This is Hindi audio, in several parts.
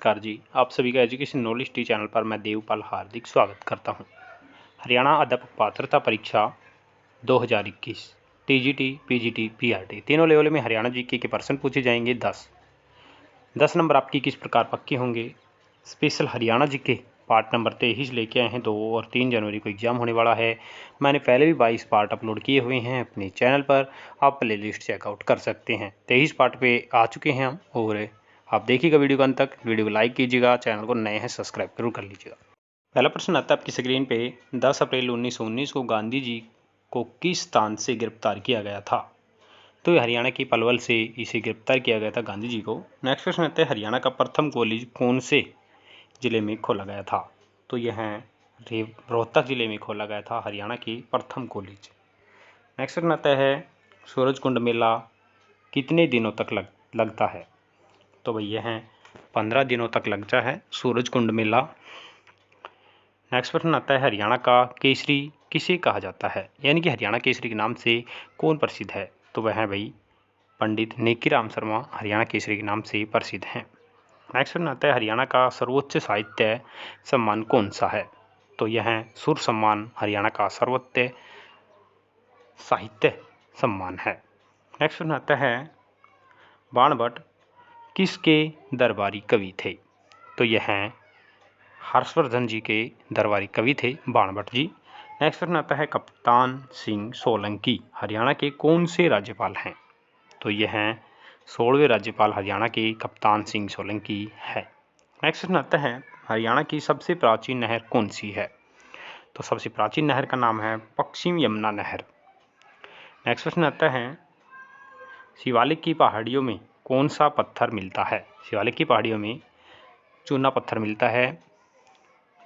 नमस्कार जी, आप सभी का एजुकेशन नॉलेज टी चैनल पर मैं देवपाल हार्दिक स्वागत करता हूं। हरियाणा अध्यापक पात्रता परीक्षा 2021 टीजीटी, पीजीटी, पीआरटी तीनों लेवल में हरियाणा जीके के प्रश्न पूछे जाएंगे। 10 नंबर आपकी किस प्रकार पक्के होंगे। Special Haryana GK part number 23 लेके आए हैं। 2 और 3 जनवरी को एग्जाम होने वाला है। मैंने पहले भी 22 पार्ट अपलोड किए हुए हैं अपने चैनल पर, आप प्ले लिस्ट चेकआउट कर सकते हैं। 23 पार्ट पे आ चुके हैं हम, और आप देखिएगा वीडियो को अंत तक। वीडियो को लाइक कीजिएगा, चैनल को नए हैं सब्सक्राइब जरूर कर लीजिएगा। पहला प्रश्न आता है आपकी स्क्रीन पे। 10 अप्रैल 1919 को गांधी जी को किस स्थान से गिरफ्तार किया गया था। तो ये हरियाणा की पलवल से इसे गिरफ्तार किया गया था गांधी जी को। नेक्स्ट प्रश्न आता है हरियाणा का प्रथम कॉलेज कौन से जिले में खोला गया था। तो यह है रोहतक जिले में खोला गया था हरियाणा की प्रथम कॉलेज। नेक्स्ट प्रश्न आता है सूरजकुंड मेला कितने दिनों तक लगता है। तो भाई यह 15 दिनों तक लगता है सूरजकुंड मेला। नेक्स्ट प्रश्न आता है हरियाणा का केसरी किसे कहा जाता है, यानी कि हरियाणा केसरी के नाम से कौन प्रसिद्ध है। तो वह है भाई पंडित नेकीराम शर्मा हरियाणा केसरी के नाम से प्रसिद्ध हैं। नेक्स्ट प्रश्न आता है हरियाणा का सर्वोच्च साहित्य सम्मान कौन सा है। तो यह है सुर सम्मान हरियाणा का सर्वोच्च साहित्य सम्मान है। नेक्स्ट प्रश्न आता है बाणभट्ट किसके दरबारी कवि थे। तो यह हैं हर्षवर्धन जी के दरबारी कवि थे बाणभट्ट जी। नेक्स्ट प्रश्न आता है कप्तान सिंह सोलंकी हरियाणा के कौन से राज्यपाल हैं। तो यह हैं 16वें राज्यपाल हरियाणा के कप्तान सिंह सोलंकी है। नेक्स्ट प्रश्न आता है हरियाणा की सबसे प्राचीन नहर कौन सी है। तो सबसे प्राचीन नहर का नाम है पश्चिम यमुना नहर। नेक्स्ट प्रश्न आता है शिवालिक की पहाड़ियों में कौन सा पत्थर मिलता है। शिवालिक की पहाड़ियों में चूना पत्थर मिलता है।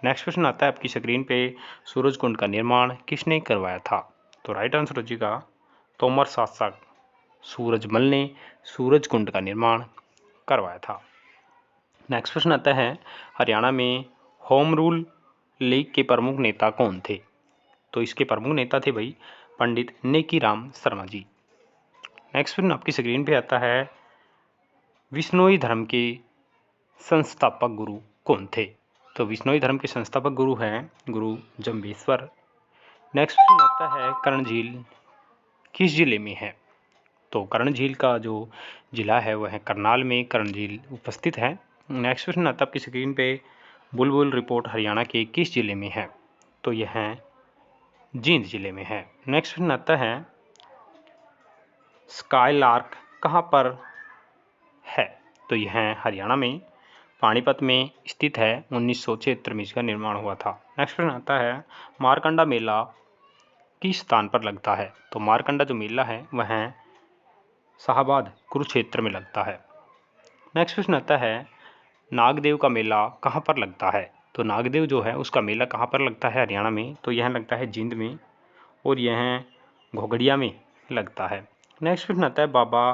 नेक्स्ट प्रश्न आता है आपकी स्क्रीन पे सूरजकुंड का निर्माण किसने करवाया था। तो राइट आंसर हो जाएगा तोमर शासक सूरजमल ने सूरजकुंड का निर्माण करवाया था। नेक्स्ट प्रश्न आता है हरियाणा में होम रूल लीग के प्रमुख नेता कौन थे। तो इसके प्रमुख नेता थे भाई पंडित नेकीराम शर्मा जी। नेक्स्ट प्रश्न आपकी स्क्रीन पे आता है विश्नोई धर्म के संस्थापक गुरु कौन थे। तो विश्नोई धर्म के संस्थापक गुरु हैं गुरु जम्बेश्वर। नेक्स्ट प्रश्न आता है कर्ण झील किस जिले में है। तो कर्ण झील का जो जिला है वह है करनाल में कर्ण झील उपस्थित है। नेक्स्ट प्रश्न आता है आपकी स्क्रीन पे बुलबुल रिपोर्ट हरियाणा के किस जिले में है। तो यह है जींद जिले में है। नेक्स्ट प्रश्न आता है स्काईलार्क कहाँ पर है। तो यह है हरियाणा में पानीपत में स्थित है। 1976 में इसका निर्माण हुआ था। नेक्स्ट प्रश्न आता है मारकंडा मेला किस स्थान पर लगता है। तो मारकंडा जो मेला है वह है शाहबाद कुरुक्षेत्र में लगता है। नेक्स्ट प्रश्न आता है नागदेव का मेला कहाँ पर लगता है। तो नागदेव जो है उसका मेला कहाँ पर लगता है हरियाणा में। तो यह लगता है जींद में, और यह घोगड़िया में लगता है। नेक्स्ट प्रश्न आता है बाबा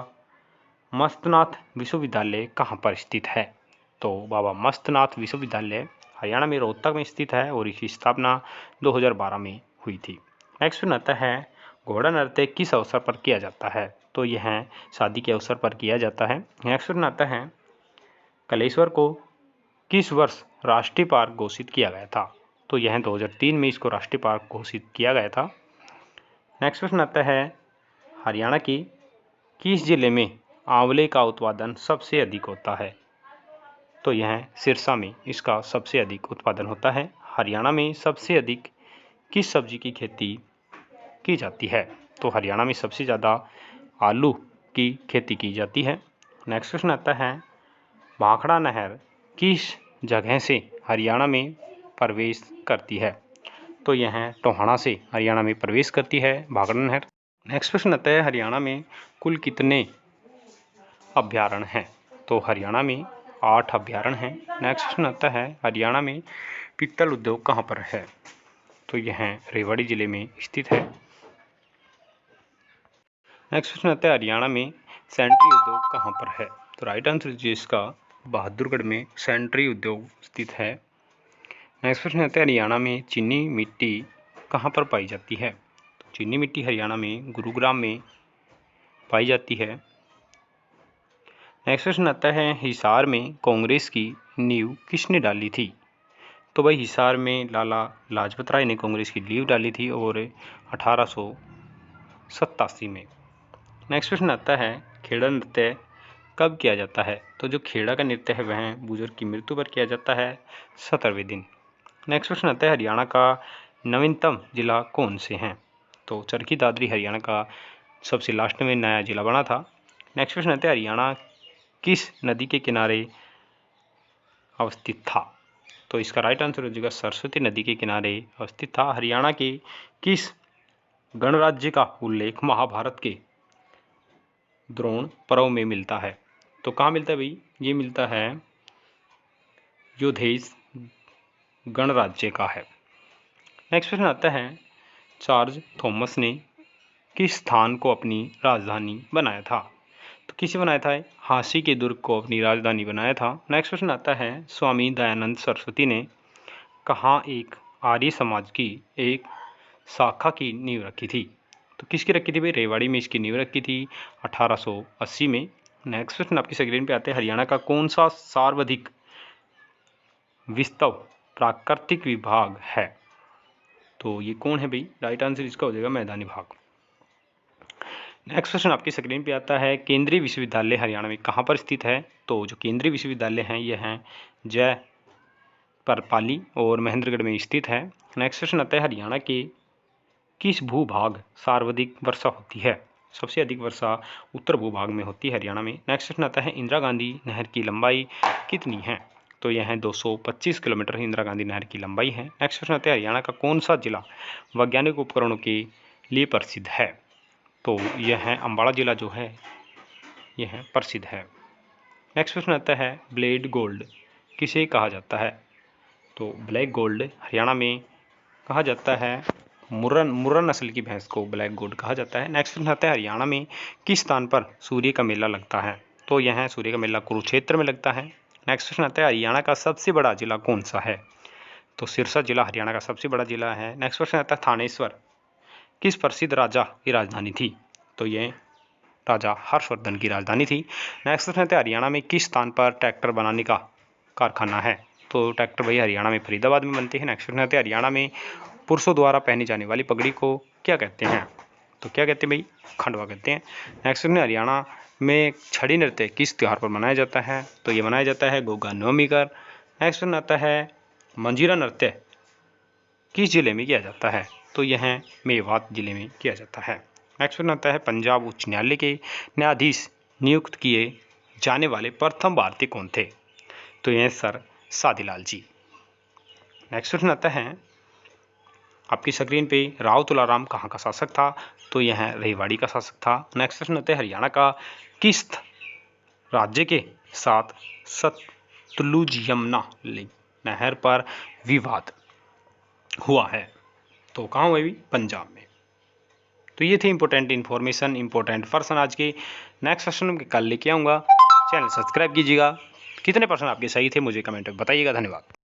मस्तनाथ विश्वविद्यालय कहाँ पर स्थित है। तो बाबा मस्तनाथ विश्वविद्यालय हरियाणा में रोहतक में स्थित है, और इसकी स्थापना 2012 में हुई थी। नेक्स्ट प्रश्न आता है घोड़ा नृत्य किस अवसर पर किया जाता है। तो यह शादी के अवसर पर किया जाता है। नेक्स्ट प्रश्न आता है कलेश्वर को किस वर्ष राष्ट्रीय पार्क घोषित किया गया था। तो यह 2003 में इसको राष्ट्रीय पार्क घोषित किया गया था। नेक्स्ट प्रश्न आता है हरियाणा की किस जिले में आंवले का उत्पादन सबसे अधिक होता है। तो यह सिरसा में इसका सबसे अधिक उत्पादन होता है। हरियाणा में सबसे अधिक किस सब्जी की खेती की जाती है। तो हरियाणा में सबसे ज़्यादा आलू की खेती की जाती है। नेक्स्ट प्रश्न आता है भाखड़ा नहर किस जगह से हरियाणा में प्रवेश करती है। तो यह टोहाना से हरियाणा में प्रवेश करती है भाखड़ा नहर। नेक्स्ट प्रश्न आता है हरियाणा में कुल कितने अभ्यारण्य हैं। तो हरियाणा में 8 अभ्यारण्य हैं। नेक्स्ट प्रश्न आता है हरियाणा में पीतल उद्योग कहाँ पर है। तो यह रेवाड़ी जिले में स्थित है। नेक्स्ट प्रश्न आता है हरियाणा में सैनिटरी उद्योग कहाँ पर है। तो राइट आंसर जिसका बहादुरगढ़ में सैनिटरी उद्योग स्थित है। नेक्स्ट प्रश्न आता है हरियाणा में चीनी मिट्टी कहाँ पर पाई जाती है। तो चीनी मिट्टी हरियाणा में गुरुग्राम में पाई जाती है। नेक्स्ट क्वेश्चन आता है हिसार में कांग्रेस की नींव किसने डाली थी? तो भाई हिसार में लाला लाजपत राय ने कांग्रेस की नींव डाली थी और 1887 में। नेक्स्ट क्वेश्चन आता है खेड़ा नृत्य कब किया जाता है? तो जो खेड़ा का नृत्य है वह बुजुर्ग की मृत्यु पर किया जाता है 17वें दिन। नेक्स्ट क्वेश्चन आता है हरियाणा का नवीनतम जिला कौन से हैं? तो चरखी दादरी हरियाणा का सबसे लास्ट में नया जिला बना था। नेक्स्ट क्वेश्चन आता है हरियाणा किस नदी के किनारे अवस्थित था? तो इसका राइट आंसर हो जाएगा सरस्वती नदी के किनारे अवस्थित था। हरियाणा के किस गणराज्य का उल्लेख महाभारत के द्रोण पर्व में मिलता है? तो कहाँ मिलता है भाई? ये मिलता है योधेश गणराज्य का है। नेक्स्ट क्वेश्चन आता है चार्ल्स थॉमस ने किस स्थान को अपनी राजधानी बनाया था? तो किसे बनाया था? झांसी के दुर्ग को अपनी राजधानी बनाया था। नेक्स्ट क्वेश्चन आता है स्वामी दयानंद सरस्वती ने कहाँ एक आर्य समाज की एक शाखा की नींव रखी थी? तो किसकी रखी थी भाई? रेवाड़ी में इसकी नींव रखी थी 1880 में। नेक्स्ट क्वेश्चन आपकी स्क्रीन पे आते हैं हरियाणा का कौन सा सर्वाधिक विस्तृत प्राकृतिक विभाग है? तो ये कौन है भाई? राइट आंसर इसका हो जाएगा मैदानी भाग। नेक्स्ट क्वेश्चन आपकी स्क्रीन पे आता है केंद्रीय विश्वविद्यालय हरियाणा में कहाँ पर स्थित है? तो जो केंद्रीय विश्वविद्यालय हैं ये हैं जय परपाली और महेंद्रगढ़ में स्थित है। नेक्स्ट क्वेश्चन आता है हरियाणा के किस भूभाग सर्वाधिक वर्षा होती है? सबसे अधिक वर्षा उत्तर भूभाग में होती है हरियाणा में। नेक्स्ट क्वेश्चन आता है इंदिरा गांधी नहर की लंबाई कितनी है? तो यह है 225 किलोमीटर इंदिरा गांधी नहर की लंबाई है। नेक्स्ट क्वेश्चन आता है हरियाणा का कौन सा जिला वैज्ञानिक उपकरणों के लिए प्रसिद्ध है? तो यह है अम्बाड़ा जिला जो है यह है प्रसिद्ध है। नेक्स्ट क्वेश्चन आता है ब्लेड गोल्ड किसे कहा जाता है? तो ब्लैक गोल्ड हरियाणा में कहा जाता है मुर्रा नस्ल की भैंस को ब्लैक गोल्ड कहा जाता है। नेक्स्ट क्वेश्चन आता है हरियाणा में किस स्थान पर सूर्य का मेला लगता है? तो यह सूर्य का मेला कुरुक्षेत्र में लगता है। नेक्स्ट क्वेश्चन आता है हरियाणा का सबसे बड़ा जिला कौन सा है? तो सिरसा जिला हरियाणा का सबसे बड़ा जिला है। नेक्स्ट क्वेश्चन आता है थानेश्वर किस प्रसिद्ध राजा की राजधानी थी? तो ये राजा हर्षवर्धन की राजधानी थी। नेक्स्ट क्वेश्चन आता है हरियाणा में किस स्थान पर ट्रैक्टर बनाने का कारखाना है? तो ट्रैक्टर भाई हरियाणा में फरीदाबाद में बनते हैं। नेक्स्ट क्वेश्चन आता है हरियाणा में पुरुषों द्वारा पहनी जाने वाली पगड़ी को क्या कहते हैं? तो क्या कहते हैं भाई? खंडवा कहते हैं। नेक्स्ट क्वेश्चन हरियाणा में छड़ी नृत्य किस त्यौहार पर मनाया जाता है? तो ये मनाया जाता है गोगा नवमी कर। नेक्स्ट क्वेश्चन आता है मंजीरा नृत्य किस जिले में किया जाता है? तो यह मेवात जिले में किया जाता है। नेक्स्ट क्वेश्चन आता है पंजाब उच्च न्यायालय के न्यायाधीश नियुक्त किए जाने वाले प्रथम भारतीय कौन थे? तो यह सर सादीलाल जी। नेक्स्ट क्वेश्चन आता है आपकी स्क्रीन पे राव तुलाराम कहाँ का शासक था? तो यह रेवाड़ी का शासक था। नेक्स्ट क्वेश्चन आता है हरियाणा का किस राज्य के साथ सतलुज यमुना नहर पर विवाद हुआ है? तो कहाँ हुआ भी? पंजाब में। तो ये थे इंपॉर्टेंट इन्फॉर्मेशन इंपॉर्टेंट पर्सन आज के। नेक्स्ट सेशन में कल लेके आऊँगा। चैनल सब्सक्राइब कीजिएगा। कितने पर्सन आपके सही थे मुझे कमेंट में बताइएगा। धन्यवाद।